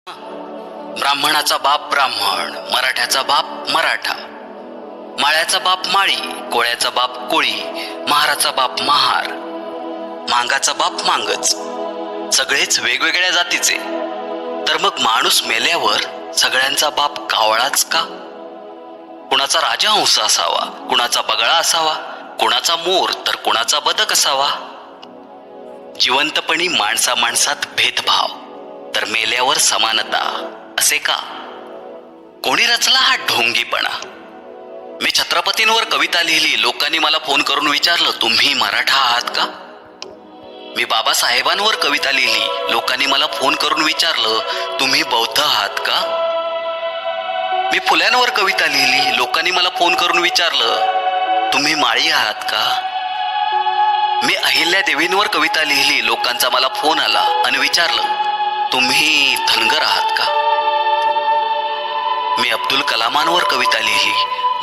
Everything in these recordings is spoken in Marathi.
ब्राह्मणाचा बाप ब्राह्मण, मराठ्याचा बाप मराठा, माळ्याचा बाप माळी, कोळ्याचा बाप कोळी, महाराचा बाप महार, मांगाचा बाप मांगच, सगळेच वेगवेगळ्या जातीचे. तर मग माणूस मेल्यावर सगळ्यांचा बाप कावळाच का? कुणाचा राजहंस असावा, कुणाचा बगळा असावा, कुणाचा मोर तर कुणाचा बदक असावा. जिवंतपणी माणसा माणसात भेदभाव, तर मेल्यावर समानता असे का? कोणी रचला हा ढोंगीपणा? मी छत्रपतींवर कविता लिहिली, लोकांनी मला फोन करून विचारलं, तुम्ही मराठा आहात का? मी बाबासाहेबांवर कविता लिहिली, लोकांनी मला फोन करून विचारलं, तुम्ही बौद्ध आहात का? मी फुल्यांवर कविता लिहिली, लोकांनी मला फोन करून विचारलं, तुम्ही माळी आहात का? मी अहिल्या देवींवर कविता लिहिली, लोकांचा मला फोन आला आणि विचारलं, तुम्ही धनगर आहात का? मी अब्दुल कलामांवर कविता लिहिली,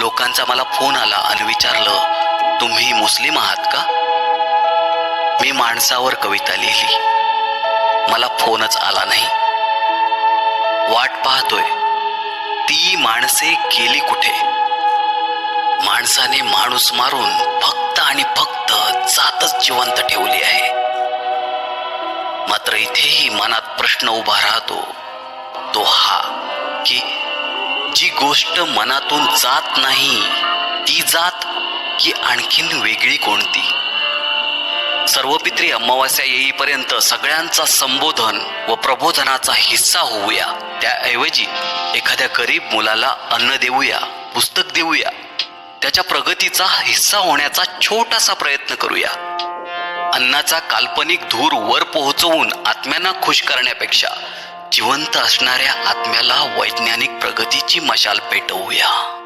लोकांचा मला फोन आला आणि विचारलं, तुम्ही मुस्लिम आहात का? मी माणसावर कविता लिहिली, मला फोनच आला नाही. वाट पाहतोय, ती माणसे गेली कुठे? माणसाने माणूस मारून फक्त आणि फक्त जातच जिवंत ठेवली आहे. मात्र इथेही मनात प्रश्न उभा राहतो, तो हा की जी गोष्ट मनातून जात नाही ती जात की आणखीन वेगळी कोणती? सर्वपित्री अमावास्या येईपर्यंत सगळ्यांचा संबोधन व प्रबोधनाचा हिस्सा होऊया. त्याऐवजी एखाद्या गरीब मुलाला अन्न देऊया, पुस्तक देऊया, त्याच्या प्रगतीचा हिस्सा होण्याचा छोटासा प्रयत्न करूया. अन्नाचा काल्पनिक धूर वर पोहोचवून आत्म्यांना खुश करण्यापेक्षा जिवंत असणाऱ्या आत्म्याला वैज्ञानिक प्रगतीची मशाल पेटवूया.